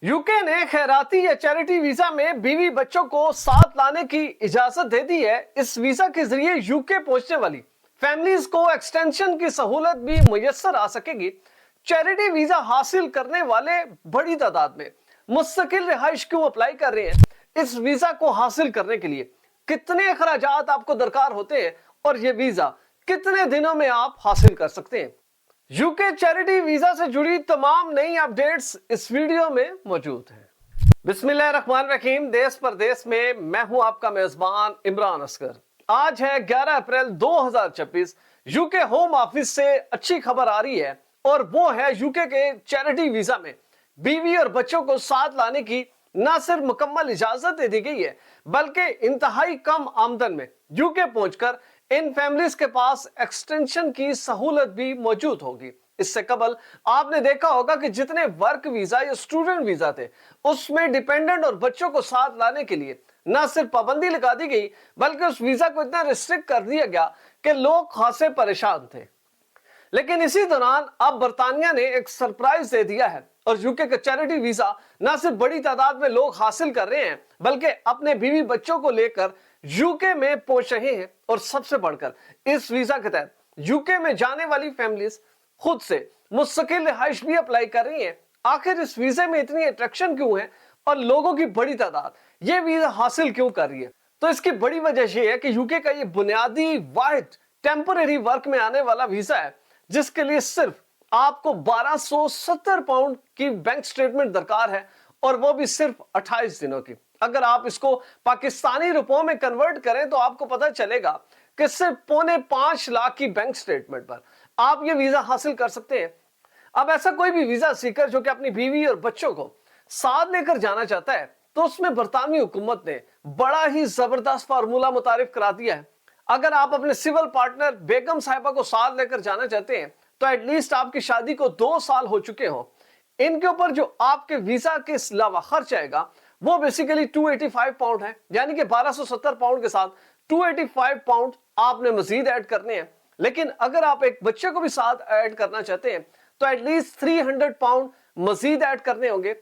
UK ने खैराती या charity visa में बीवी बच्चों को साथ लाने की इजाजत दे दी है। इस वीजा के जरिए यूके पहुंचने वाली फैमिलीज को एक्सटेंशन की सहूलत भी मुयस्सर आ सकेगी। चैरिटी वीजा हासिल करने वाले बड़ी तादाद में मुस्तकिल रिहाइश क्यों अप्लाई कर रहे हैं? इस वीजा को हासिल करने के लिए कितने अखराजात आपको दरकार होते हैं और ये वीजा कितने दिनों में आप हासिल कर सकते हैं? यूके चैरिटी वीजा से जुड़ी तमाम नई अपडेट्स इस वीडियो में मौजूद हैं। बिस्मिल्लाहिर्रहमानिर्रहीम। देश परदेश में मैं हूं आपका मेजबान इमरान असगर। आज है 11 अप्रैल 2026। यूके होम ऑफिस से अच्छी खबर आ रही है और वो है यूके के चैरिटी वीजा में बीवी और बच्चों को साथ लाने की न सिर्फ मुकम्मल इजाजत दे दी गई है बल्कि इंतहाई कम आमदन में यूके पहुंचकर इन फैमिलीज के पास एक्सटेंशन की सहूलत भी मौजूद होगी। इससे कबल आपने देखा होगा कि जितने वर्क वीजा या स्टूडेंट वीजा थे उसमें डिपेंडेंट और बच्चों को साथ लाने के लिए न सिर्फ पाबंदी लगा दी गई बल्कि उस वीजा को इतना रिस्ट्रिक्ट कर दिया गया कि लोग खासे परेशान थे। लेकिन इसी दौरान अब बर्तानिया ने एक सरप्राइज दे दिया है और यूके का चैरिटी वीजा न सिर्फ बड़ी तादाद में लोग हासिल कर रहे हैं बल्कि अपने बीवी बच्चों को लेकर यूके में पहुंच रहे हैं। और सबसे बढ़कर इस वीजा के तहत यूके में जाने वाली फैमिलीज खुद से मुस्तकिल रिहाइश भी अप्लाई कर रही हैं। आखिर इस वीजे में इतनी अट्रैक्शन क्यों है और लोगों की बड़ी तादाद ये वीजा हासिल क्यों कर रही है? तो इसकी बड़ी वजह यह है कि यूके का ये बुनियादी वाहिद टेम्पररी वर्क में आने वाला वीजा है जिसके लिए सिर्फ आपको 1270 पाउंड की बैंक स्टेटमेंट दरकार है और वो भी सिर्फ 28 दिनों की। अगर आप इसको पाकिस्तानी रुपयों में कन्वर्ट करें तो आपको पता चलेगा कि सिर्फ 4.25 लाख की बैंक स्टेटमेंट पर आप ये वीजा हासिल कर सकते हैं। अब ऐसा कोई भी वीजा सीकर जो कि अपनी बीवी और बच्चों को साथ लेकर जाना चाहता है तो उसमें बरतानवी हुकूमत ने बड़ा ही जबरदस्त फार्मूला मुतारिफ करा दिया है। अगर आप अपने सिविल पार्टनर बेगम साहिबा को साथ लेकर जाना चाहते हैं तो एटलीस्ट आपकी शादी को 2 साल हो चुके हो। इनके ऊपर जो आपके वीजा के अलावा खर्च आएगा वो बेसिकली 285 पाउंड है, यानी कि 1270 पाउंड के साथ 285 पाउंड आपने मजीद ऐड करने हैं। लेकिन अगर आप एक बच्चे को भी साथ ऐड करना चाहते हैं तो एटलीस्ट 300 पाउंड मजीद ऐड करने होंगे।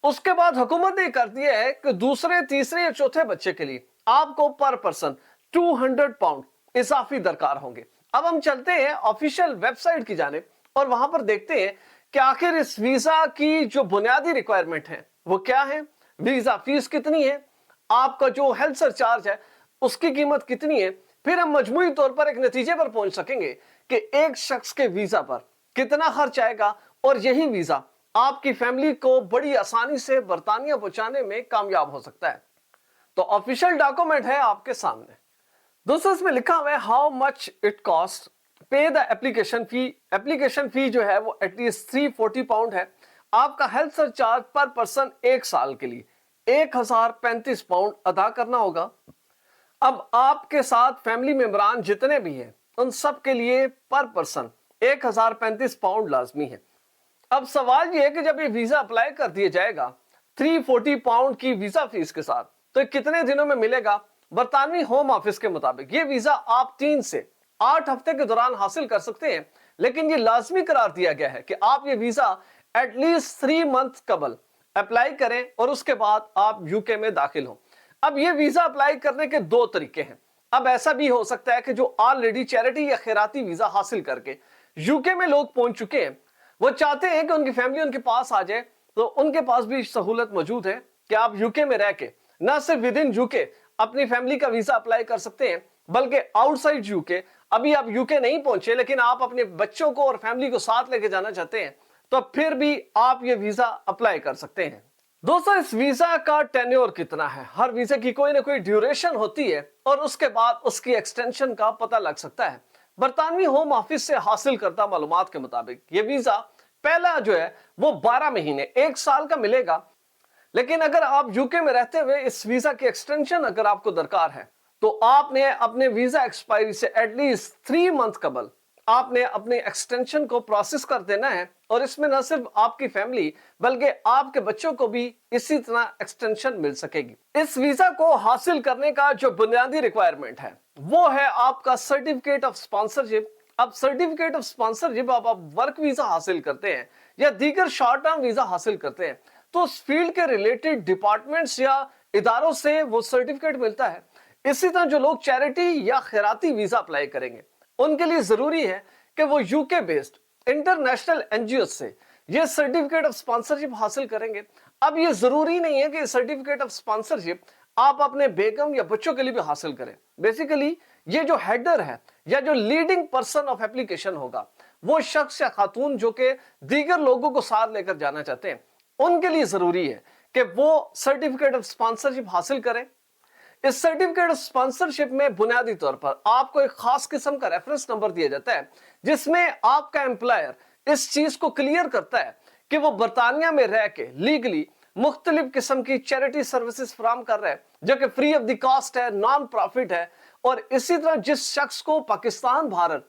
उसके बाद हुकूमत ने कर दिया है कि दूसरे, तीसरे या चौथे बच्चे के लिए आपको पर पर्सन 200 पाउंड इजाफी दरकार होंगे। अब हम चलते हैं ऑफिशियल वेबसाइट की जानिब और वहां पर देखते हैं कि आखिर इस वीजा की जो बुनियादी रिक्वायरमेंट है वो क्या है, वीजा फीस कितनी है, आपका जो हेल्थ सरचार्ज है उसकी कीमत कितनी है। फिर हम मजमूई तौर पर एक नतीजे पर पहुंच सकेंगे कि एक शख्स के वीजा पर कितना खर्च आएगा और यही वीजा आपकी फैमिली को बड़ी आसानी से बरतानिया पहुंचाने में कामयाब हो सकता है। तो ऑफिशियल डॉक्यूमेंट है आपके सामने। दोस्तों इसमें लिखा हुआ है हाउ मच इट कॉस्ट, पे the application fee. Application fee जो है वो एटलीस्ट 340 पाउंड है। आपका हेल्थ सरचार्ज पर पर्सन 1 साल के लिए 1035 पाउंड अदा करना होगा। अब आपके साथ फैमिली मेंबरान जितने भी हैं उन सब के लिए पर पर्सन 1035 पाउंड लाजमी है। अब सवाल ये है कि जब ये वीजा अप्लाई कर दिया जाएगा 340 पाउंड की वीजा फीस के साथ तो कितने दिनों में मिलेगा? बरतानवी होम ऑफिस के मुताबिक ये वीजा आप 3 से 8 हफ्ते के दौरान हासिल कर सकते हैं, लेकिन ये लाजमी करार दिया गया है कि आप ये वीजा एटलीस्ट 3 मंथ कबल अप्लाई करें और उसके बाद आप यूके में दाखिल हो। अब ये वीजा अप्लाई करने के 2 तरीके हैं। अब ऐसा भी हो सकता है कि जो ऑलरेडी चैरिटी या खैराती वीजा हासिल करके यूके में लोग पहुंच चुके हैं वो चाहते हैं कि उनकी फैमिली उनके पास आ जाए, तो उनके पास भी सहूलत मौजूद है कि आप यूके में रह के न सिर्फ विद इन यूके अपनी फैमिली का वीजा अप्लाई कर सकते हैं बल्कि आउटसाइड यूके, अभी आप यूके नहीं पहुंचे लेकिन आप अपने बच्चों को और फैमिली को साथ लेके जाना चाहते हैं तो फिर भी आप ये वीजा अप्लाई कर सकते हैं। दोस्तों इस वीजा का टेन्योर कितना है? हर वीजा की कोई ना कोई ड्यूरेशन होती है और उसके बाद उसकी एक्सटेंशन का पता लग सकता है। बरतानवी होम ऑफिस से हासिल करता मालूमात के मुताबिक ये वीजा पहला जो है वो 12 महीने 1 साल का मिलेगा। लेकिन अगर आप यूके में रहते हुए इस वीजा की एक्सटेंशन अगर आपको दरकार है तो आपने अपने वीजा एक्सपायरी से एटलीस्ट 3 मंथ कबल आपने अपने एक्सटेंशन को प्रोसेस कर देना है। और इसमें न सिर्फ आपकी फैमिली बल्कि आपके बच्चों को भी इसी तरह एक्सटेंशन मिल सकेगी। इस वीजा को हासिल करने का जो बुनियादी रिक्वायरमेंट है वो है आपका सर्टिफिकेट ऑफ स्पॉन्सरशिप। अब सर्टिफिकेट ऑफ स्पॉन्सरशिप आप वर्क वीजा हासिल करते हैं या दीगर शॉर्ट टर्म वीजा हासिल करते हैं तो उस फील्ड के रिलेटेड डिपार्टमेंट्स या इदारों से वो सर्टिफिकेट मिलता है। इसी तरह जो लोग चैरिटी या खैराती वीजा अप्लाई करेंगे, उनके लिए जरूरी है कि वो यूके बेस्ड इंटरनेशनल एनजीओ से ये सर्टिफिकेट ऑफ स्पॉन्सरशिप हासिल करेंगे। अब ये जरूरी नहीं है कि सर्टिफिकेट ऑफ स्पॉन्सरशिप आप अपने बेगम या बच्चों के लिए भी हासिल करें। बेसिकली ये जो हेडर है या जो लीडिंग पर्सन ऑफ एप्लीकेशन होगा, वो शख्स या खातून जो कि दीगर लोगों को साथ लेकर जाना चाहते हैं, उनके लिए जरूरी है कि वो सर्टिफिकेट ऑफ स्पॉन्सरशिप हासिल करें। इस सर्टिफिकेट ऑफ स्पॉन्सरशिप में बुनियादी तौर पर आपको एक खास किस्म का रेफरेंस नंबर दिया जाता है, जिसमें आपका एम्प्लॉयर इस चीज को क्लियर करता है कि वो बरतानिया में रह के लीगली मुख्तलिफ किस्म की चैरिटी सर्विसेज फराहम कर रहा है, जो कि फ्री ऑफ द कॉस्ट है, नॉन प्रॉफिट है। और इसी तरह जिस शख्स को पाकिस्तान, भारत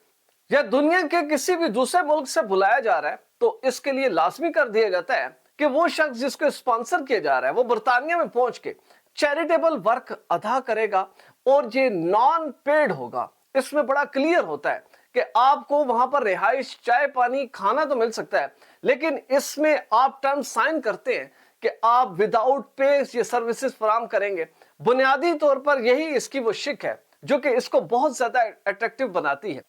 या दुनिया के किसी भी दूसरे मुल्क से बुलाया जा रहा है, तो इसके लिए लाजमी कर दिया जाता है कि वो शख्स जिसको स्पॉन्सर किया जा रहा है वो बरतानिया में पहुंच के चैरिटेबल वर्क अदा करेगा और ये नॉन पेड होगा। इसमें बड़ा क्लियर होता है कि आपको वहां पर रिहाइश, चाय पानी, खाना तो मिल सकता है, लेकिन इसमें आप टर्म साइन करते हैं कि आप विदाउट पे ये सर्विसेज फराहम करेंगे। बुनियादी तौर पर यही इसकी वो शिक है जो कि इसको बहुत ज्यादा अट्रैक्टिव बनाती है।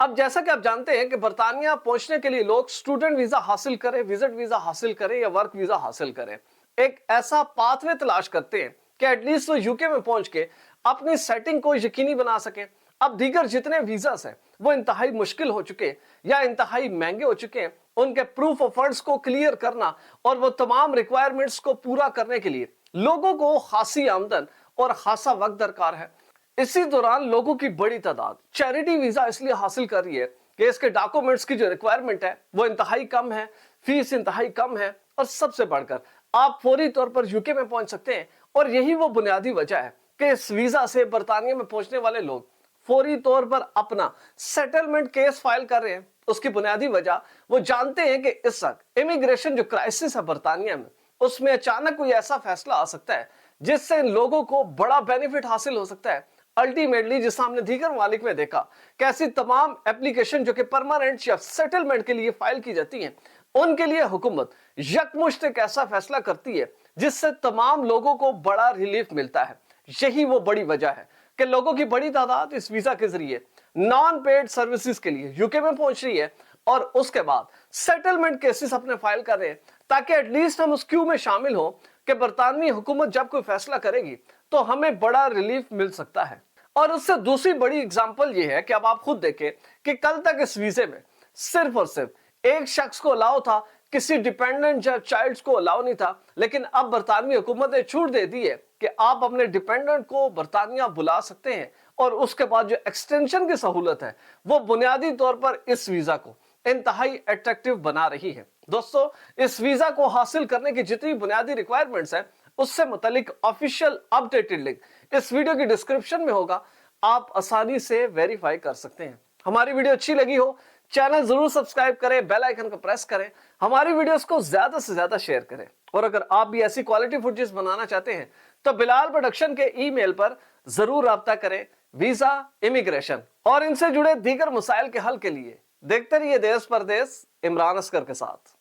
अब जैसा कि आप जानते हैं कि बरतानिया पहुंचने के लिए लोग स्टूडेंट वीजा हासिल करें, विजिट वीजा हासिल करें या वर्क वीजा हासिल करें, एक ऐसा पाथवे तलाश करते हैं कि एटलीस्ट वो यूके में पहुंच के अपनी सेटिंग को यकीनी बना सके। अब दीगर जितने वीजास हैं वो इंतहाई मुश्किल हो चुके या इंतहाई महंगे हो चुके हैं, उनके प्रूफ ऑफ फंड्स को क्लियर करना और वो तमाम रिक्वायरमेंट्स को पूरा करने के लिए लोगों को खासी आमदन और खासा वक्त दरकार है। इसी दौरान लोगों की बड़ी तादाद चैरिटी वीजा इसलिए हासिल कर रही है कि इसके डॉक्यूमेंट्स की जो रिक्वायरमेंट है वो इंतहाई कम है, फीस इंतहाई कम है, और सबसे बढ़कर आप फौरी तौर पर यूके में पहुंच सकते हैं। और यही वो बुनियादी वजह है कि इस वीजा से बरतानिया में पहुंचने वाले लोग फौरी तौर पर अपना सेटलमेंट केस फाइल कर रहे हैं। उसकी बुनियादी वजह वो जानते हैं कि इस वक्त इमिग्रेशन जो क्राइसिस है बरतानिया में, उसमें अचानक कोई ऐसा फैसला आ सकता है जिससे इन लोगों को बड़ा बेनिफिट हासिल हो सकता है। अल्टीमेटली जिस हमने दीगर ममालिक में देखा कैसी तमाम एप्लीकेशन जो कि परमानेंट या सेटलमेंट के लिए फाइल की जाती हैं, उनके लिए हुकूमत यकमुश्त एक ऐसा फैसला करती है जिससे तमाम लोगों को बड़ा रिलीफ मिलता है। यही वो बड़ी वजह है कि लोगों की बड़ी तादाद इस वीजा के जरिए नॉन पेड सर्विसेज के लिए यूके में पहुंच रही है और उसके बाद सेटलमेंट केसेस अपने फाइल कर रहे हैं, ताकि एटलीस्ट हम उस क्यू में शामिल हो कि बरतानवी हुकूमत जब कोई फैसला करेगी तो हमें बड़ा रिलीफ मिल सकता है। और उससे दूसरी बड़ी एग्जांपल ये है कि अब आप खुद देखें कि कल तक इस वीजे में सिर्फ और सिर्फ एक शख्स को अलाउ था, किसी डिपेंडेंट या चाइल्ड को अलाउ नहीं था। लेकिन अब बरतानवी हुकूमत ने छूट दे दी है कि आप अपने डिपेंडेंट को बरतानिया बुला सकते हैं, और उसके बाद जो एक्सटेंशन की सहूलत है वो बुनियादी तौर पर इस वीजा को इंतहाई अट्रैक्टिव बना रही है। दोस्तों, इस वीजा को हासिल करने की जितनी बुनियादी रिक्वायरमेंट्स हैं उससे मुतालिक ऑफिशियल अपडेटेड लिंक इस वीडियो की डिस्क्रिप्शन में होगा, आप आसानी से वेरीफाई कर सकते हैं। हमारी वीडियो अच्छी लगी हो, चैनल जरूर सब्सक्राइब करें, बेल आइकन को प्रेस करें, हमारी वीडियोस को ज्यादा से ज्यादा शेयर करें। और अगर आप भी ऐसी क्वालिटी फुटेज बनाना चाहते हैं तो बिलाल प्रोडक्शन के ईमेल पर जरूर राब्ता करें। वीजा, इमिग्रेशन और इनसे जुड़े दीगर मसाइल के हल के लिए देखते रहिए देश परदेश इमरान असगर के साथ।